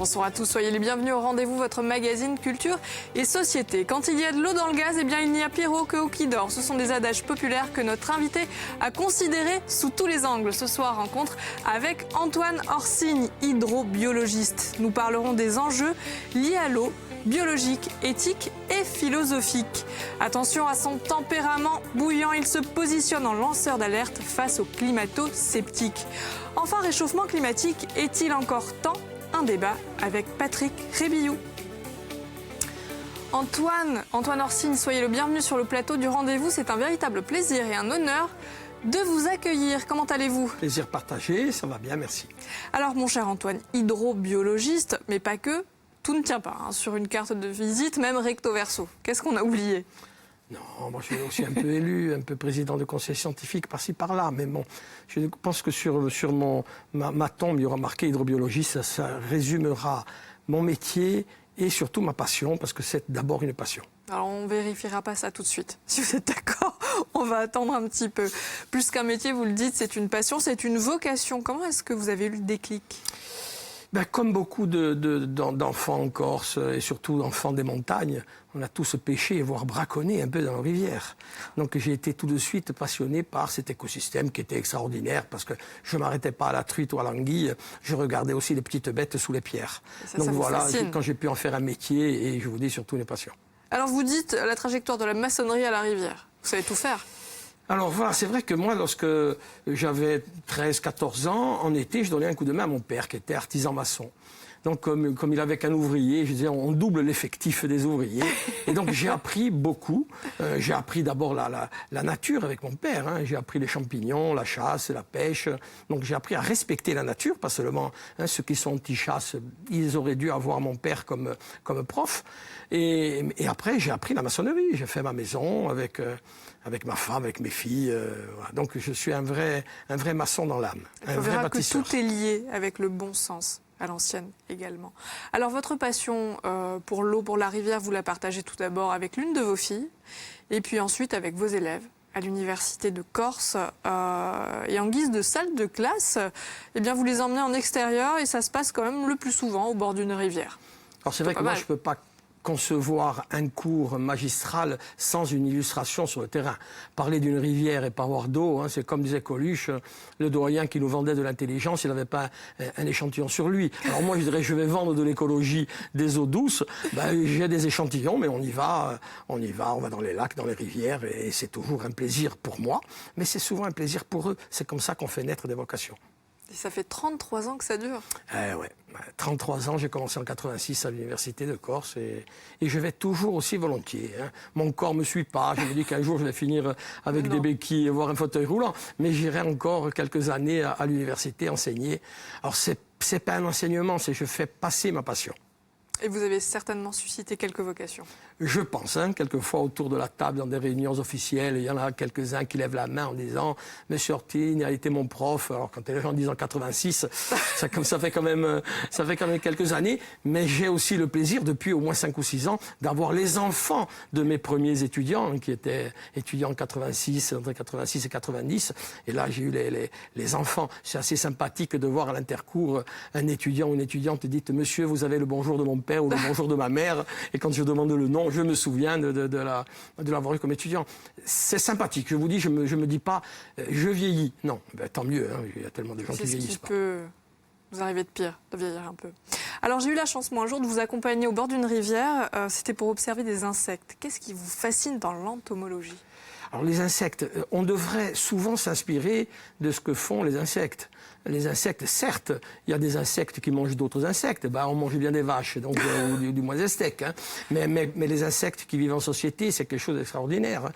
Bonsoir à tous, soyez les bienvenus au rendez-vous, votre magazine culture et société. Quand il y a de l'eau dans le gaz, eh bien il n'y a pire eau que eau qui dort. Ce sont des adages populaires que notre invité a considérés sous tous les angles. Ce soir, rencontre avec Antoine Orsigne, hydrobiologiste. Nous parlerons des enjeux liés à l'eau, biologique, éthique et philosophique. Attention à son tempérament bouillant, il se positionne en lanceur d'alerte face aux climato-sceptiques. Enfin, réchauffement climatique, est-il encore temps? Un débat avec Patrick Rébillou. Antoine Orsigne, soyez le bienvenu sur le plateau du rendez-vous. C'est un véritable plaisir et un honneur de vous accueillir. Comment allez-vous? Plaisir partagé, ça va bien, merci. Alors mon cher Antoine, hydrobiologiste, mais pas que, tout ne tient pas sur une carte de visite, même recto verso. Qu'est-ce qu'on a oublié? Non, moi je suis aussi un peu élu, un peu président de conseil scientifique par-ci par-là, mais bon, je pense que sur ma tombe, il y aura marqué hydrobiologiste, ça résumera mon métier et surtout ma passion, parce que c'est d'abord une passion. Alors on vérifiera pas ça tout de suite. Si vous êtes d'accord, on va attendre un petit peu. Plus qu'un métier, vous le dites, c'est une passion, c'est une vocation. Comment est-ce que vous avez eu le déclic? Comme beaucoup d'enfants en Corse, et surtout d'enfants des montagnes, on a tous pêché, voire braconné un peu dans nos rivières. Donc j'ai été tout de suite passionné par cet écosystème qui était extraordinaire, parce que je ne m'arrêtais pas à la truite ou à l'anguille, je regardais aussi les petites bêtes sous les pierres. Donc voilà, quand j'ai pu en faire un métier, et je vous dis surtout une passion. Alors vous dites la trajectoire de la maçonnerie à la rivière, vous savez tout faire? Alors voilà, c'est vrai que moi, lorsque j'avais 13-14 ans, en été, je donnais un coup de main à mon père, qui était artisan maçon. Donc comme il avait qu'un ouvrier, je disais, on double l'effectif des ouvriers. Et donc j'ai appris beaucoup. J'ai appris d'abord la nature avec mon père. J'ai appris les champignons, la chasse, la pêche. Donc j'ai appris à respecter la nature, pas seulement ceux qui sont anti-chasse. Ils auraient dû avoir mon père comme prof. Et après, j'ai appris la maçonnerie. J'ai fait ma maison avec ma femme, avec mes filles. Voilà. Donc je suis un vrai maçon dans l'âme. On verra que tout est lié avec le bon sens, à l'ancienne également. Alors votre passion pour l'eau, pour la rivière, vous la partagez tout d'abord avec l'une de vos filles, et puis ensuite avec vos élèves à l'université de Corse. Et en guise de salle de classe, eh bien vous les emmenez en extérieur, et ça se passe quand même le plus souvent au bord d'une rivière. Alors c'est vrai que moi je ne peux pas concevoir un cours magistral sans une illustration sur le terrain. Parler d'une rivière et pas avoir d'eau, c'est comme disait Coluche, le doyen qui nous vendait de l'intelligence, il n'avait pas un échantillon sur lui. Alors moi je dirais, je vais vendre de l'écologie des eaux douces, j'ai des échantillons, mais on va dans les lacs, dans les rivières, et c'est toujours un plaisir pour moi, mais c'est souvent un plaisir pour eux. C'est comme ça qu'on fait naître des vocations. Et ça fait 33 ans que ça dure. Ouais. 33 ans, j'ai commencé en 86 à l'université de Corse, et je vais toujours aussi volontiers. Mon corps ne me suit pas, je me dis qu'un jour je vais finir avec des béquilles et voir un fauteuil roulant, mais j'irai encore quelques années à l'université enseigner. Alors c'est pas un enseignement, c'est je fais passer ma passion. Et vous avez certainement suscité quelques vocations. Je pense, quelquefois autour de la table, dans des réunions officielles, il y en a quelques-uns qui lèvent la main en disant « Monsieur Orsigne a été mon prof ». Alors quand les gens disent en 86, ça fait quand même quelques années. Mais j'ai aussi le plaisir, depuis au moins 5 ou 6 ans, d'avoir les enfants de mes premiers étudiants, qui étaient étudiants en 86, entre 86 et 90. Et là, j'ai eu les enfants. C'est assez sympathique de voir à l'intercours un étudiant ou une étudiante dit « Monsieur, vous avez le bonjour de mon père ou le bonjour de ma mère ». Et quand je demande le nom, je me souviens de l'avoir eu comme étudiant. C'est sympathique. Je vous dis, je me dis pas, je vieillis. Non, tant mieux. Il y a tellement de gens qui vieillissent pas. C'est ce qui peut vous arriver de pire, de vieillir un peu. Alors j'ai eu la chance, moi, un jour, de vous accompagner au bord d'une rivière. C'était pour observer des insectes. Qu'est-ce qui vous fascine dans l'entomologie? Alors les insectes, on devrait souvent s'inspirer de ce que font les insectes. Les insectes, certes, il y a des insectes qui mangent d'autres insectes. On mange bien des vaches, donc du moins des steaks. Mais les insectes qui vivent en société, c'est quelque chose d'extraordinaire.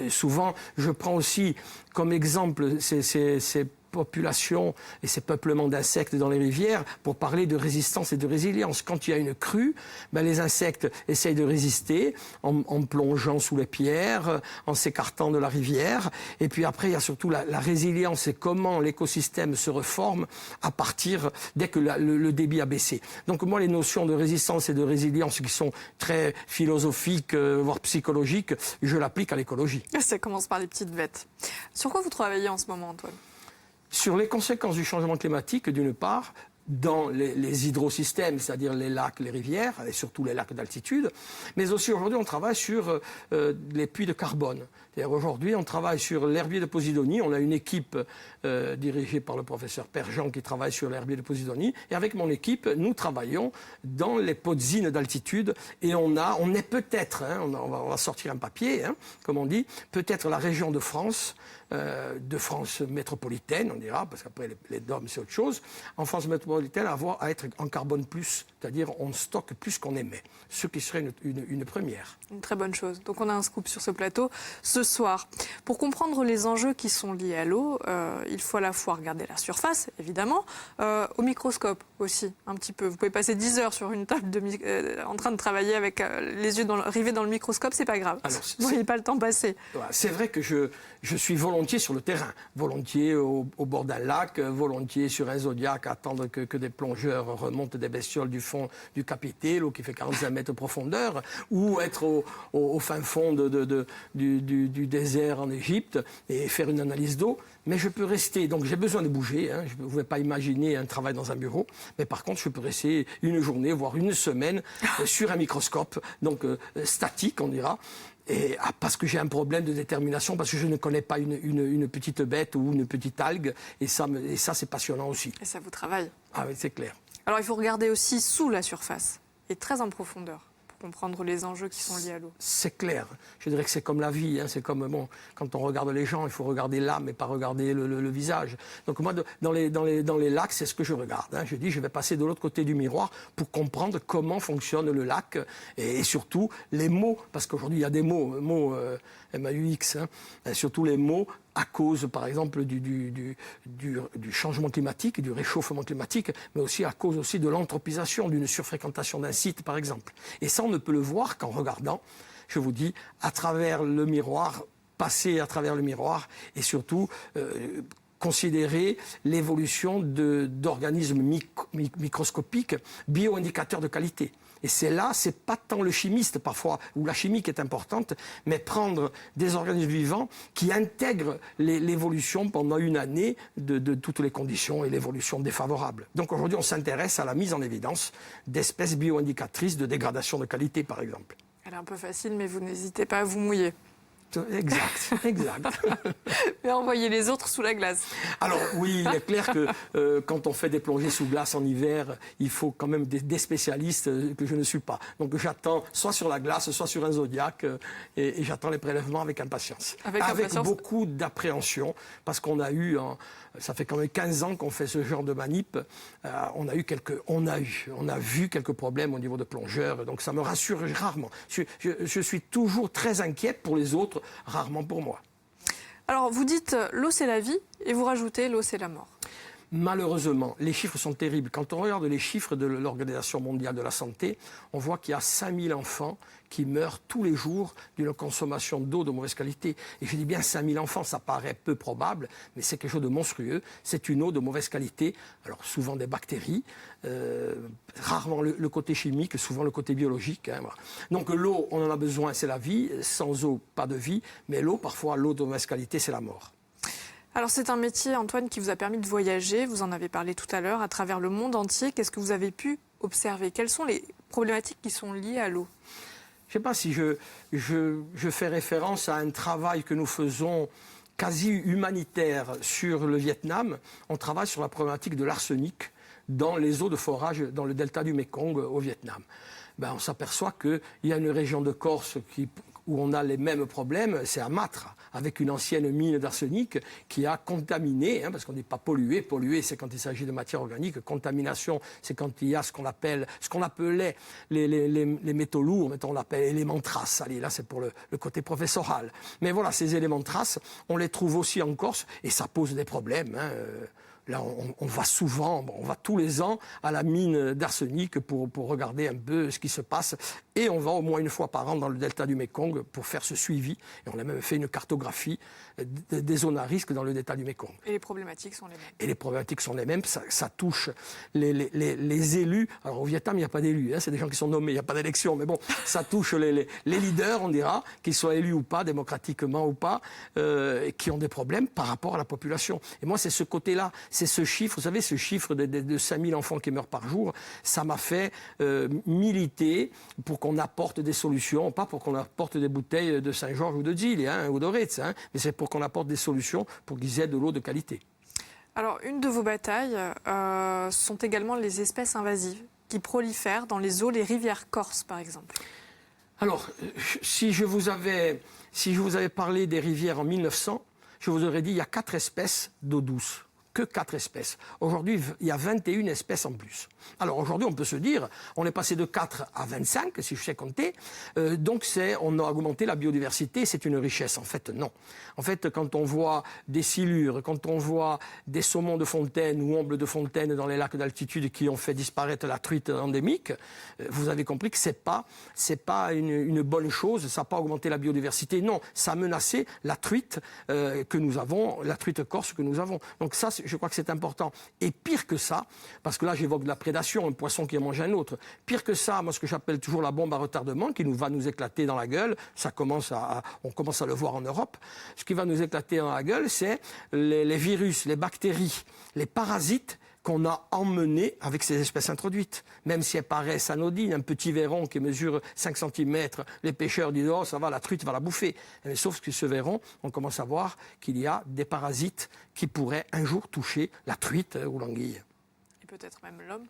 Souvent, je prends aussi comme exemple ces populations et ces peuplements d'insectes dans les rivières pour parler de résistance et de résilience. Quand il y a une crue, les insectes essayent de résister en plongeant sous les pierres, en s'écartant de la rivière. Et puis après, il y a surtout la résilience et comment l'écosystème se reforme à partir dès que le débit a baissé. Donc moi, les notions de résistance et de résilience qui sont très philosophiques, voire psychologiques, je l'applique à l'écologie. Ça commence par les petites bêtes. Sur quoi vous travaillez en ce moment, Antoine? Sur les conséquences du changement climatique, d'une part, dans les hydrosystèmes, c'est-à-dire les lacs, les rivières, et surtout les lacs d'altitude. Mais aussi aujourd'hui, on travaille sur les puits de carbone. C'est-à-dire aujourd'hui, on travaille sur l'herbier de Posidonie. On a une équipe dirigée par le professeur Perjean qui travaille sur l'herbier de Posidonie. Et avec mon équipe, nous travaillons dans les podzines d'altitude. Et on est peut-être, hein, on va sortir un papier, hein, comme on dit, peut-être la région de France métropolitaine, on dira, parce qu'après les DOM c'est autre chose, en France métropolitaine à être en carbone plus, c'est-à-dire on stocke plus qu'on émet, ce qui serait une première. Une très bonne chose. Donc on a un scoop sur ce plateau ce soir. Pour comprendre les enjeux qui sont liés à l'eau, il faut à la fois regarder la surface, évidemment, au microscope aussi, un petit peu. Vous pouvez passer 10 heures sur une table en train de travailler avec les yeux rivés dans le microscope, c'est pas grave. Alors, vous n'avez pas le temps passé. C'est vrai que je suis volontiers sur le terrain, volontiers au bord d'un lac, volontiers sur un Zodiac, attendre que des plongeurs remontent des bestioles du fond du Capitelle, l'eau qui fait 45 mètres de profondeur, ou être au fin fond du désert en Égypte et faire une analyse d'eau. Mais je peux rester, donc j'ai besoin de bouger, hein, je ne pouvais pas imaginer un travail dans un bureau, mais par contre je peux rester une journée, voire une semaine sur un microscope, donc statique on dira. Et, parce que j'ai un problème de détermination, parce que je ne connais pas une petite bête ou une petite algue, et ça c'est passionnant aussi. Et ça vous travaille. Ah oui, c'est clair. Alors il faut regarder aussi sous la surface, et très en profondeur, pour comprendre les enjeux qui sont liés à l'eau. C'est clair. Je dirais que c'est comme la vie, hein. C'est comme, quand on regarde les gens, il faut regarder l'âme et pas regarder le visage. Donc moi, dans les lacs, c'est ce que je regarde, hein. Je dis, je vais passer de l'autre côté du miroir pour comprendre comment fonctionne le lac et surtout les mots, parce qu'aujourd'hui il y a des mots MAUX, hein, et surtout les mots à cause, par exemple, du changement climatique, du réchauffement climatique, mais aussi à cause aussi de l'anthropisation, d'une surfréquentation d'un site, par exemple. Et ça, on ne peut le voir qu'en regardant, je vous dis, à travers le miroir, passer à travers le miroir, et surtout considérer l'évolution d'organismes microscopiques, bio-indicateurs de qualité. Et c'est là, c'est pas tant le chimiste parfois, ou la chimie qui est importante, mais prendre des organismes vivants qui intègrent l'évolution pendant une année de toutes les conditions et l'évolution défavorable. Donc aujourd'hui, on s'intéresse à la mise en évidence d'espèces bio-indicatrices de dégradation de qualité, par exemple. Elle est un peu facile, mais vous n'hésitez pas à vous mouiller. Exact, exact. Mais envoyer les autres sous la glace. Alors oui, il est clair que quand on fait des plongées sous glace en hiver, il faut quand même des spécialistes que je ne suis pas. Donc j'attends soit sur la glace, soit sur un Zodiac, et j'attends les prélèvements avec impatience. Avec beaucoup d'appréhension, parce qu'on a eu, ça fait quand même 15 ans qu'on fait ce genre de manip, on a vu quelques problèmes au niveau de plongeurs, donc ça me rassure rarement. Je suis toujours très inquiète pour les autres, rarement pour moi. Alors, vous dites l'eau c'est la vie et vous rajoutez l'eau c'est la mort. Malheureusement, les chiffres sont terribles. Quand on regarde les chiffres de l'Organisation mondiale de la santé, on voit qu'il y a 5000 enfants qui meurent tous les jours d'une consommation d'eau de mauvaise qualité. Et je dis bien 5000 enfants, ça paraît peu probable, mais c'est quelque chose de monstrueux. C'est une eau de mauvaise qualité, alors souvent des bactéries, rarement le côté chimique, souvent le côté biologique. Hein, voilà. Donc l'eau, on en a besoin, c'est la vie. Sans eau, pas de vie. Mais l'eau, parfois, l'eau de mauvaise qualité, c'est la mort. Alors c'est un métier, Antoine, qui vous a permis de voyager, vous en avez parlé tout à l'heure, à travers le monde entier. Qu'est-ce que vous avez pu observer? Quelles sont les problématiques qui sont liées à l'eau? Je ne sais pas si je fais référence à un travail que nous faisons quasi humanitaire sur le Vietnam. On travaille sur la problématique de l'arsenic dans les eaux de forage dans le delta du Mékong au Vietnam. On s'aperçoit qu'il y a une région de Corse où on a les mêmes problèmes, c'est à Matra, avec une ancienne mine d'arsenic qui a contaminé, parce qu'on n'est pas pollué. Pollué, c'est quand il s'agit de matière organique. Contamination, c'est quand il y a ce qu'on appelait les métaux lourds, on l'appelle éléments traces. Allez, là, c'est pour le côté professoral. Mais voilà, ces éléments traces, on les trouve aussi en Corse et ça pose des problèmes. Là, on va souvent, on va tous les ans à la mine d'arsenic pour regarder un peu ce qui se passe. Et on va au moins une fois par an dans le delta du Mékong pour faire ce suivi. Et on a même fait une cartographie des zones à risque dans le delta du Mékong. Et les problématiques sont les mêmes. Et les problématiques sont les mêmes. Ça touche les élus. Alors au Vietnam, il n'y a pas d'élus. C'est des gens qui sont nommés, il n'y a pas d'élection. Mais bon, ça touche les leaders, on dira, qu'ils soient élus ou pas, démocratiquement ou pas, qui ont des problèmes par rapport à la population. Et moi, c'est ce côté-là. c'est ce chiffre, vous savez, ce chiffre de 5000 enfants qui meurent par jour, ça m'a fait militer pour qu'on apporte des solutions, pas pour qu'on apporte des bouteilles de Saint-Georges ou de Gilles ou de Retz, mais c'est pour qu'on apporte des solutions pour qu'ils aient de l'eau de qualité. Alors, une de vos batailles sont également les espèces invasives qui prolifèrent dans les eaux, les rivières corses, par exemple. Alors, si je vous avais parlé des rivières en 1900, je vous aurais dit il y a 4 espèces d'eau douce. Que 4 espèces. Aujourd'hui, il y a 21 espèces en plus. Alors aujourd'hui, on peut se dire, on est passé de 4 à 25, si je sais compter, donc on a augmenté la biodiversité, c'est une richesse. En fait, non. En fait, quand on voit des silures, quand on voit des saumons de fontaine ou ombles de fontaine dans les lacs d'altitude qui ont fait disparaître la truite endémique, vous avez compris que c'est pas une bonne chose, ça n'a pas augmenté la biodiversité. Non, ça a menacé la truite que nous avons, la truite corse que nous avons. Donc ça, je crois que c'est important. Et pire que ça, parce que là j'évoque de la prédation, un poisson qui mange un autre. Pire que ça, moi ce que j'appelle toujours la bombe à retardement, qui va nous éclater dans la gueule, on commence à le voir en Europe. Ce qui va nous éclater dans la gueule, c'est les virus, les bactéries, les parasites qu'on a emmenés avec ces espèces introduites. Même si elles paraissent anodines, un petit verron qui mesure 5 cm, les pêcheurs disent « oh ça va, la truite va la bouffer ». Mais sauf que ce verron, on commence à voir qu'il y a des parasites qui pourraient un jour toucher la truite ou l'anguille. Et peut-être même l'homme.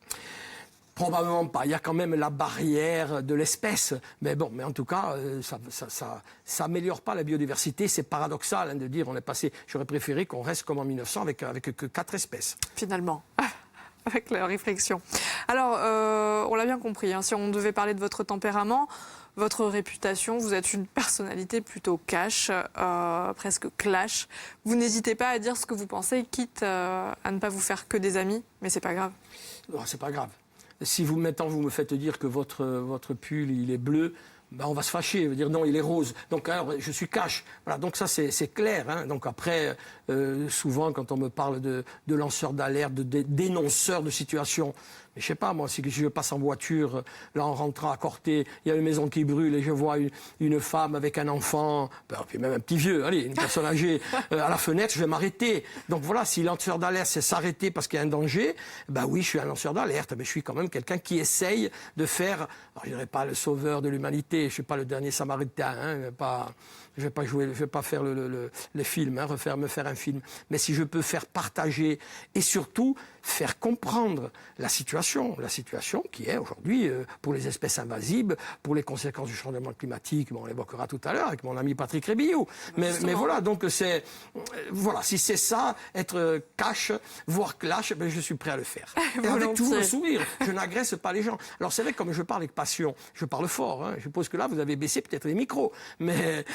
Probablement pas. Il y a quand même la barrière de l'espèce. Mais bon, mais en tout cas, ça améliore pas la biodiversité. C'est paradoxal de dire on est passé. J'aurais préféré qu'on reste comme en 1900 avec que 4 espèces. Finalement, avec la réflexion. Alors, on l'a bien compris. Si on devait parler de votre tempérament, votre réputation, vous êtes une personnalité plutôt cash, presque clash. Vous n'hésitez pas à dire ce que vous pensez, quitte à ne pas vous faire que des amis. Mais c'est pas grave. Non, c'est pas grave. Si vous me faites dire que votre pull il est bleu, ben on va se fâcher, on va dire non, il est rose. Donc alors, je suis cash. Voilà, donc ça c'est clair. Donc après, souvent quand on me parle de lanceurs d'alerte, de dénonceurs de situation, mais je sais pas moi, si je passe en voiture, là en rentrant à Corté, il y a une maison qui brûle et je vois une femme avec un enfant, puis même un petit vieux, allez, une personne âgée à la fenêtre, je vais m'arrêter. Donc voilà, si lanceur d'alerte c'est s'arrêter parce qu'il y a un danger, ben oui, je suis un lanceur d'alerte, mais je suis quand même quelqu'un qui essaye de faire, alors je dirais pas le sauveur de l'humanité, je suis pas le dernier samaritain, je vais pas faire le film, me faire un film. Mais si je peux faire partager et surtout faire comprendre la situation qui est aujourd'hui pour les espèces invasives, pour les conséquences du changement climatique, on l'évoquera tout à l'heure avec mon ami Patrick Rébillou. Mais voilà, donc si c'est ça, être cash, voire clash, ben je suis prêt à le faire. Et avec toujours le sourire, je n'agresse pas les gens. Alors c'est vrai, comme je parle avec passion, je parle fort, je suppose que là vous avez baissé peut-être les micros, mais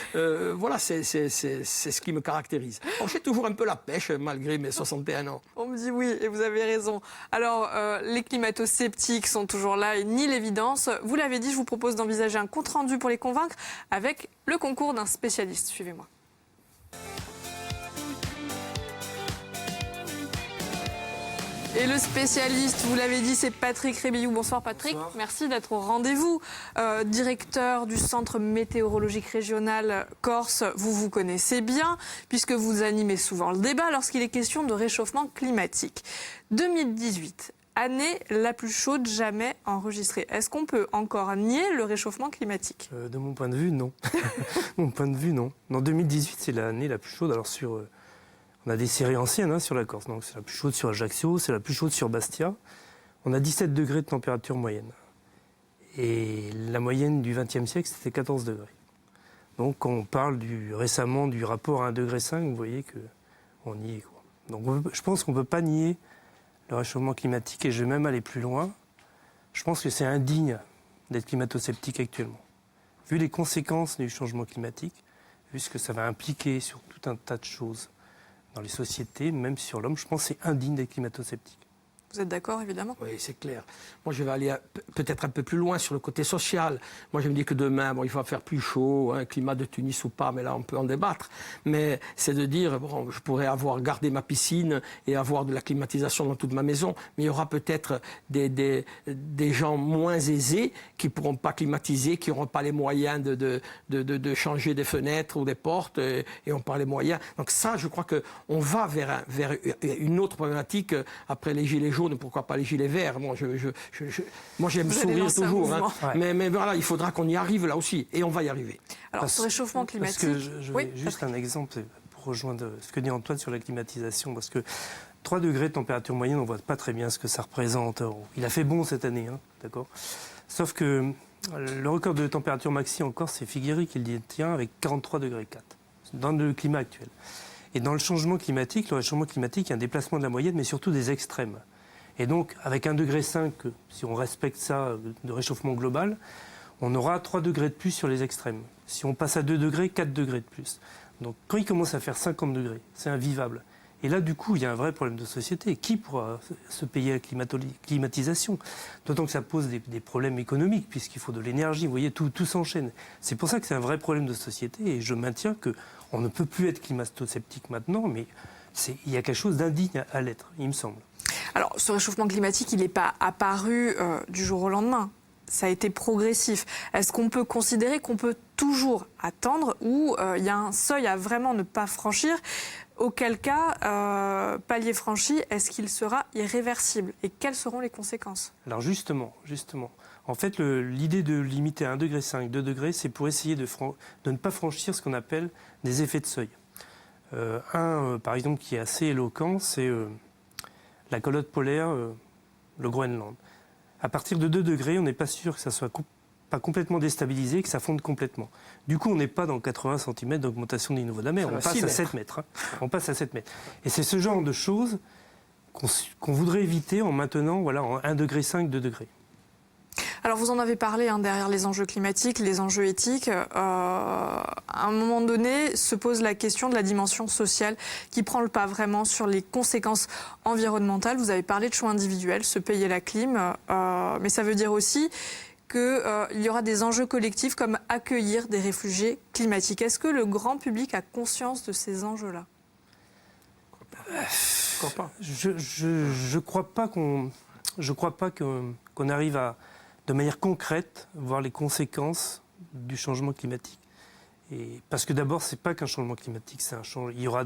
voilà, c'est ce qui me caractérise. Alors, j'ai toujours un peu la pêche malgré mes 61 ans. On me dit oui, et vous avez raison. Alors, les climato-sceptiques sont toujours là et nient l'évidence. Vous l'avez dit, je vous propose d'envisager un compte-rendu pour les convaincre avec le concours d'un spécialiste. Suivez-moi. Et le spécialiste, vous l'avez dit, c'est Patrick Rébillou. Bonsoir Patrick, bonsoir. Merci d'être au rendez-vous. Directeur du Centre météorologique régional Corse, vous vous connaissez bien, puisque vous animez souvent le débat lorsqu'il est question de réchauffement climatique. 2018, année la plus chaude jamais enregistrée. Est-ce qu'on peut encore nier le réchauffement climatique ? De mon point de vue, non. Mon point de vue, non. En 2018, c'est l'année la plus chaude. Alors on a des séries anciennes sur la Corse, donc c'est la plus chaude sur Ajaccio, c'est la plus chaude sur Bastia. On a 17 degrés de température moyenne. Et la moyenne du XXe siècle, c'était 14 degrés. Donc quand on parle récemment du rapport à 1,5 degré, vous voyez qu'on y est, quoi. Donc je pense qu'on ne peut pas nier le réchauffement climatique, et je vais même aller plus loin. Je pense que c'est indigne d'être climato-sceptique actuellement. Vu les conséquences du changement climatique, vu ce que ça va impliquer sur tout un tas de choses, dans les sociétés, même sur l'homme, je pense que c'est indigne d'être climato-sceptique. Vous êtes d'accord, évidemment? Oui, c'est clair. Moi, je vais aller peut-être un peu plus loin sur le côté social. Moi, je me dis que demain, bon, il va faire plus chaud, un climat de Tunis ou pas, mais là, on peut en débattre. Mais c'est de dire, bon, je pourrais avoir gardé ma piscine et avoir de la climatisation dans toute ma maison, mais il y aura peut-être des gens moins aisés qui ne pourront pas climatiser, qui n'auront pas les moyens de changer des fenêtres ou des portes, et n'ont pas les moyens. Donc ça, je crois qu'on va vers une autre problématique après les gilets jaunes, pourquoi pas les gilets verts. Moi, j'aime sourire toujours, hein. Ouais. Mais voilà, il faudra qu'on y arrive là aussi, et on va y arriver. Alors, ce réchauffement climatique... Parce que je vais juste un exemple pour rejoindre ce que dit Antoine sur la climatisation, parce que 3 degrés de température moyenne, on ne voit pas très bien ce que ça représente. Il a fait bon cette année, hein, d'accord. Sauf que le record de température maxi en Corse, c'est Figuerie qui le détient avec 43,4 degrés dans le climat actuel. Et dans le réchauffement climatique, il y a un déplacement de la moyenne, mais surtout des extrêmes. Et donc, avec 1,5 degré, si on respecte ça de réchauffement global, on aura 3 degrés de plus sur les extrêmes. Si on passe à 2 degrés, 4 degrés de plus. Donc, quand il commence à faire 50 degrés, c'est invivable. Et là, du coup, il y a un vrai problème de société. Qui pourra se payer la climatisation? D'autant que ça pose des problèmes économiques, puisqu'il faut de l'énergie. Vous voyez, tout s'enchaîne. C'est pour ça que c'est un vrai problème de société. Et je maintiens qu'on ne peut plus être climato-sceptique maintenant, mais il y a quelque chose d'indigne à l'être, il me semble. Alors, ce réchauffement climatique, il n'est pas apparu du jour au lendemain. Ça a été progressif. Est-ce qu'on peut considérer qu'on peut toujours attendre ou il y a un seuil à vraiment ne pas franchir? Auquel cas, palier franchi, est-ce qu'il sera irréversible? Et quelles seront les conséquences? Alors justement. En fait, l'idée de limiter à 1,5 degré, 2 degrés, c'est pour essayer de ne pas franchir ce qu'on appelle des effets de seuil. Par exemple, qui est assez éloquent, c'est la calotte polaire, le Groenland. À partir de 2 degrés, on n'est pas sûr que ça soit pas complètement déstabilisé, que ça fonde complètement. Du coup, on n'est pas dans 80 cm d'augmentation du niveau de la mer, on passe à 7 mètres. Hein. On passe à 7 mètres. Et c'est ce genre de choses qu'on voudrait éviter en maintenant en 1,5 degré, 2 degrés. Alors vous en avez parlé derrière les enjeux climatiques, les enjeux éthiques. À un moment donné, se pose la question de la dimension sociale qui prend le pas vraiment sur les conséquences environnementales. Vous avez parlé de choix individuels, se payer la clim, mais ça veut dire aussi qu'il y aura des enjeux collectifs comme accueillir des réfugiés climatiques. Est-ce que le grand public a conscience de ces enjeux-là? Je crois pas qu'on arrive à, de manière concrète, voir les conséquences du changement climatique. Parce que d'abord, c'est pas qu'un changement climatique, il y aura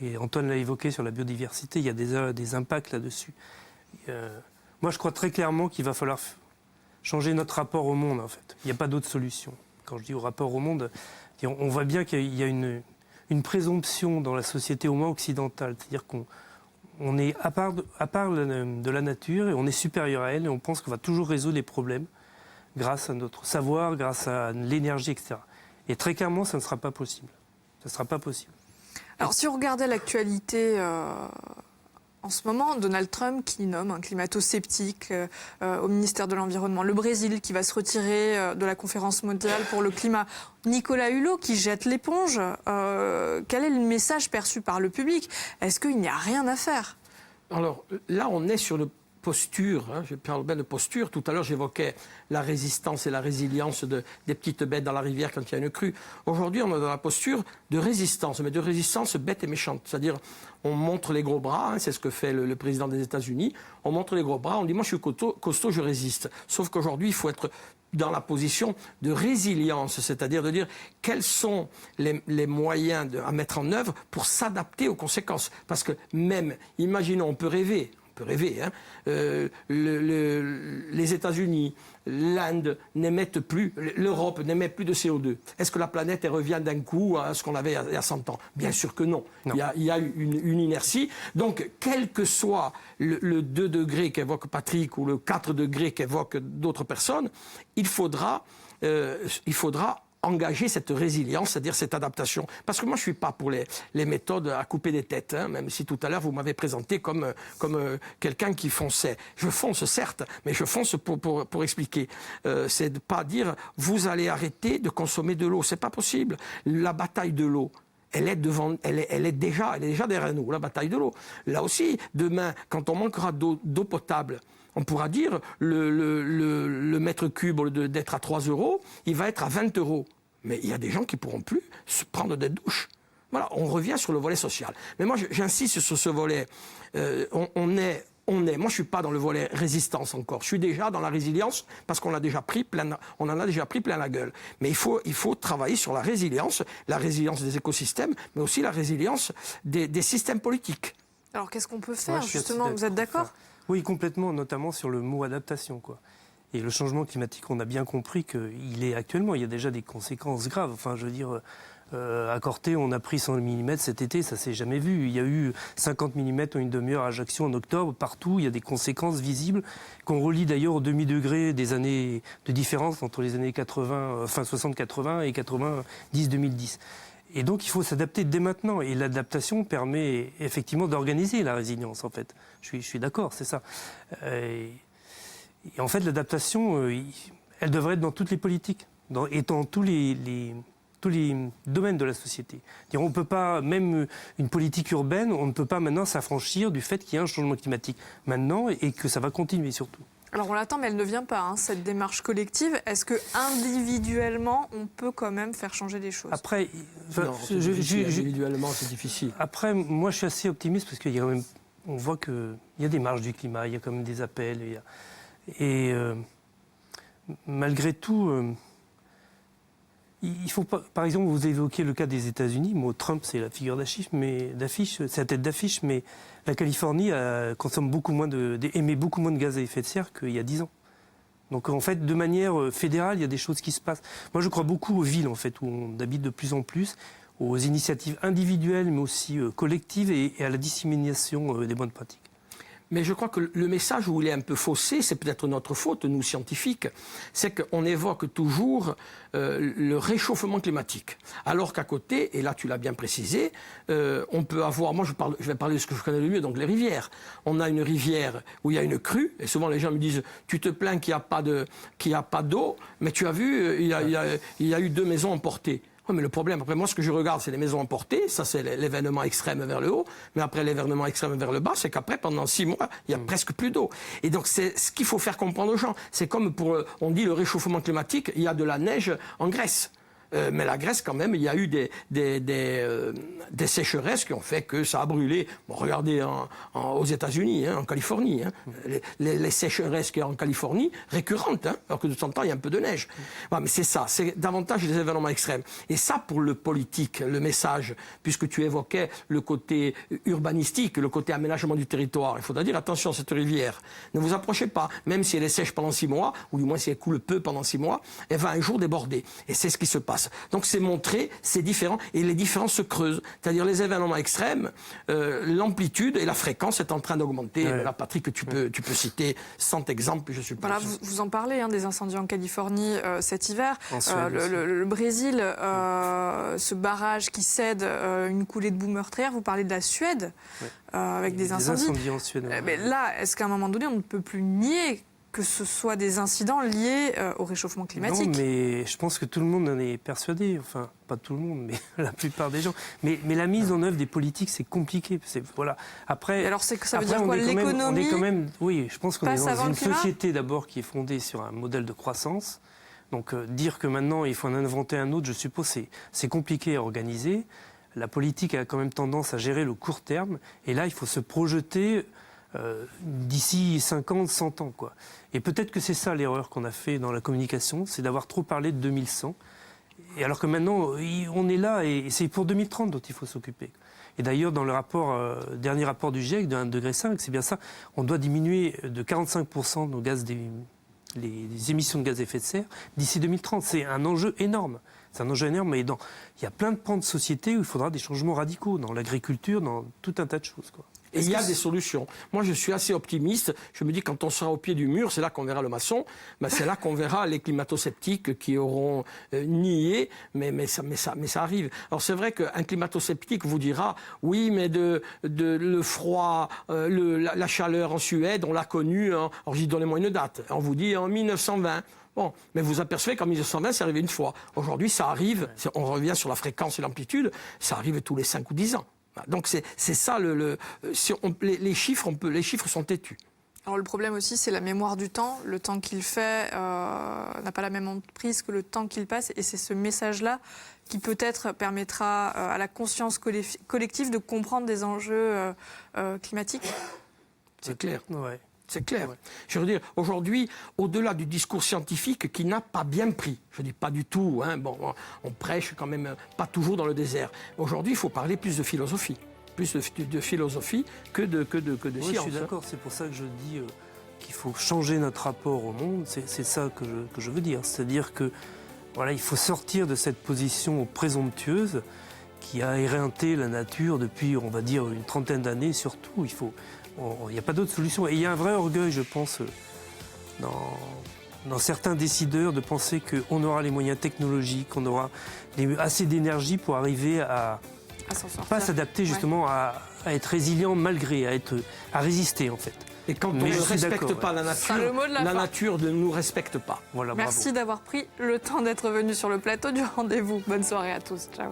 et Antoine l'a évoqué sur la biodiversité, il y a des impacts là-dessus. Moi, je crois très clairement qu'il va falloir changer notre rapport au monde, en fait. Il n'y a pas d'autre solution. Quand je dis au rapport au monde, on voit bien qu'il y a une présomption dans la société, au moins occidentale. C'est-à-dire qu'on est à part de la nature et on est supérieur à elle et on pense qu'on va toujours résoudre les problèmes grâce à notre savoir, grâce à l'énergie, etc. Et très clairement, ça ne sera pas possible. Ça ne sera pas possible. Alors, si on regardait l'actualité en ce moment, Donald Trump qui nomme un climato-sceptique au ministère de l'Environnement, le Brésil qui va se retirer de la conférence mondiale pour le climat, Nicolas Hulot qui jette l'éponge, quel est le message perçu par le public? Est-ce qu'il n'y a rien à faire? Alors là, on est sur le posture, je parle bien de posture. Tout à l'heure, j'évoquais la résistance et la résilience des petites bêtes dans la rivière quand il y a une crue. Aujourd'hui, on est dans la posture de résistance, mais de résistance bête et méchante. C'est-à-dire, on montre les gros bras, c'est ce que fait le président des États-Unis. On montre les gros bras, on dit, moi je suis costaud, je résiste. Sauf qu'aujourd'hui, il faut être dans la position de résilience, c'est-à-dire de dire quels sont les moyens à mettre en œuvre pour s'adapter aux conséquences. Parce que même, imaginons, on peut rêver, hein. Les États-Unis, l'Inde n'émettent plus, l'Europe n'émet plus de CO2. Est-ce que la planète revient d'un coup à ce qu'on avait il y a 100 ans? Bien sûr que non. Il y a une inertie. Donc, quel que soit le 2 degrés qu'évoque Patrick ou le 4 degrés qu'évoquent d'autres personnes, il faudra engager cette résilience, c'est-à-dire cette adaptation. Parce que moi, je ne suis pas pour les méthodes à couper des têtes, hein, même si tout à l'heure, vous m'avez présenté comme quelqu'un qui fonçait. Je fonce, certes, mais je fonce pour expliquer. C'est de ne pas dire, vous allez arrêter de consommer de l'eau. Ce n'est pas possible. La bataille de l'eau, elle est déjà derrière nous, la bataille de l'eau. Là aussi, demain, quand on manquera d'eau potable, on pourra dire le mètre cube, au lieu d'être à 3 €, il va être à 20 €. Mais il y a des gens qui ne pourront plus se prendre des douches. Voilà, on revient sur le volet social. Mais moi, j'insiste sur ce volet. Moi, je ne suis pas dans le volet résistance encore. Je suis déjà dans la résilience parce qu'on en a déjà pris plein la gueule. Mais il faut travailler sur la résilience des écosystèmes, mais aussi la résilience des systèmes politiques. Alors, qu'est-ce qu'on peut faire, justement? Vous êtes d'accord? Oui, complètement, notamment sur le mot adaptation, quoi. Et le changement climatique, on a bien compris qu'il est actuellement, il y a déjà des conséquences graves. Enfin, je veux dire, à Corté, on a pris 100 mm cet été, ça s'est jamais vu. Il y a eu 50 mm en une demi-heure à Ajaccio en octobre, partout, il y a des conséquences visibles qu'on relie d'ailleurs au demi-degré des années de différence entre les années 60-80 et 90-2010. Et donc il faut s'adapter dès maintenant. Et l'adaptation permet effectivement d'organiser la résilience, en fait. Je suis d'accord, c'est ça. Et en fait, l'adaptation, elle devrait être dans toutes les politiques, et dans tous les domaines de la société. On ne peut pas, même une politique urbaine, on ne peut pas maintenant s'affranchir du fait qu'il y a un changement climatique maintenant et que ça va continuer surtout. Alors on l'attend, mais elle ne vient pas, cette démarche collective. Est-ce que individuellement, on peut quand même faire changer les choses? Après, individuellement, c'est difficile. Après, moi, je suis assez optimiste parce qu'il y a quand même, on voit qu'il y a des marches du climat, il y a quand même des appels. Malgré tout, il faut pas. Par exemple, vous évoquez le cas des États-Unis. Moi, Trump, c'est la figure d'affiche, c'est la tête d'affiche, mais la Californie consomme émet beaucoup moins de gaz à effet de serre qu'il y a 10 ans. Donc, en fait, de manière fédérale, il y a des choses qui se passent. Moi, je crois beaucoup aux villes, en fait, où on habite de plus en plus, aux initiatives individuelles, mais aussi collectives, et à la dissémination des bonnes pratiques. Mais je crois que le message où il est un peu faussé, c'est peut-être notre faute, nous scientifiques, c'est qu'on évoque toujours le réchauffement climatique. Alors qu'à côté, et là tu l'as bien précisé, on peut avoir, moi je vais parler de ce que je connais le mieux, donc les rivières. On a une rivière où il y a une crue, et souvent les gens me disent, tu te plains qu'il n'y a pas d'eau, mais tu as vu, il y a eu 2 maisons emportées. Oui, mais le problème, après moi, ce que je regarde, c'est les maisons emportées, ça c'est l'événement extrême vers le haut, mais après l'événement extrême vers le bas, c'est qu'après, pendant 6 mois, il y a presque plus d'eau. Et donc, c'est ce qu'il faut faire comprendre aux gens. C'est comme on dit le réchauffement climatique, il y a de la neige en Grèce. Mais la Grèce, quand même, il y a eu des sécheresses qui ont fait que ça a brûlé. Bon, regardez aux États-Unis, en Californie. Les sécheresses qu'il y a en Californie, récurrentes, alors que de temps en temps, il y a un peu de neige. Ouais, mais c'est ça, c'est davantage des événements extrêmes. Et ça, pour le politique, le message, puisque tu évoquais le côté urbanistique, le côté aménagement du territoire, il faudra dire, attention, cette rivière, ne vous approchez pas. Même si elle est sèche pendant 6 mois, ou du moins si elle coule peu pendant 6 mois, elle va un jour déborder. Et c'est ce qui se passe. Donc c'est montré, c'est différent, et les différences se creusent. C'est-à-dire les événements extrêmes, l'amplitude et la fréquence est en train d'augmenter. Là, Patrick, tu peux citer 100 exemples, je suppose. Voilà, vous en parlez, des incendies en Californie cet hiver. Le Brésil, ce barrage qui cède une coulée de boue meurtrière. Vous parlez de la Suède, avec des incendies. En Suède. Mais là, est-ce qu'à un moment donné, on ne peut plus nier que ce soit des incidents liés au réchauffement climatique? Non, mais je pense que tout le monde en est persuadé. Enfin, pas tout le monde, mais la plupart des gens. Mais la mise en œuvre des politiques, c'est compliqué. Voilà. Après, et alors, ça veut dire quoi? L'économie? Oui, je pense qu'on est dans une société d'abord qui est fondée sur un modèle de croissance. Donc, dire que maintenant, il faut en inventer un autre, je suppose, c'est compliqué à organiser. La politique a quand même tendance à gérer le court terme. Et là, il faut se projeter d'ici 50, 100 ans, quoi. Et peut-être que c'est ça l'erreur qu'on a fait dans la communication, c'est d'avoir trop parlé de 2100. Et alors que maintenant, on est là et c'est pour 2030 dont il faut s'occuper. Et d'ailleurs, dans le dernier rapport du GIEC de 1,5 degré, c'est bien ça, on doit diminuer de 45% nos les émissions de gaz à effet de serre d'ici 2030. C'est un enjeu énorme. C'est un enjeu énorme, mais il y a plein de pans de société où il faudra des changements radicaux, dans l'agriculture, dans tout un tas de choses, quoi. Et il y a des solutions. Moi, je suis assez optimiste. Je me dis, quand on sera au pied du mur, c'est là qu'on verra le maçon. Ben, c'est là qu'on verra les climato-sceptiques qui auront nié. Mais ça arrive. Alors, c'est vrai qu'un climato-sceptique vous dira, oui, mais le froid, la chaleur en Suède, on l'a connu. Hein. Alors, j'ai donnez-moi une date. On vous dit en 1920. Bon, mais vous apercevez qu'en 1920, c'est arrivé une fois. Aujourd'hui, ça arrive, on revient sur la fréquence et l'amplitude, ça arrive tous les 5 ou 10 ans. Donc c'est ça, les chiffres sont têtus. Alors le problème aussi, c'est la mémoire du temps. Le temps qu'il fait n'a pas la même emprise que le temps qu'il passe. Et c'est ce message-là qui peut-être permettra à la conscience collective de comprendre des enjeux climatiques. C'est clair. Ouais. C'est clair. Ouais. Je veux dire, aujourd'hui, au-delà du discours scientifique qui n'a pas bien pris, je ne dis pas du tout, hein, bon, on prêche quand même pas toujours dans le désert. Aujourd'hui, il faut parler plus de philosophie. Plus de philosophie que de science. Je suis d'accord, c'est pour ça que je dis qu'il faut changer notre rapport au monde. C'est ça que je veux dire. C'est-à-dire que voilà, il faut sortir de cette position présomptueuse qui a éreinté la nature depuis, on va dire, une trentaine d'années surtout. Il n'y a pas d'autre solution. Et il y a un vrai orgueil, je pense, dans certains décideurs de penser qu'on aura les moyens technologiques, qu'on aura assez d'énergie pour arriver à pas s'adapter justement à être résilient malgré, à résister en fait. Et quand on ne respecte pas la nature ne nous respecte pas. Voilà, merci d'avoir pris le temps d'être venu sur le plateau du rendez-vous. Bonne soirée à tous. Ciao.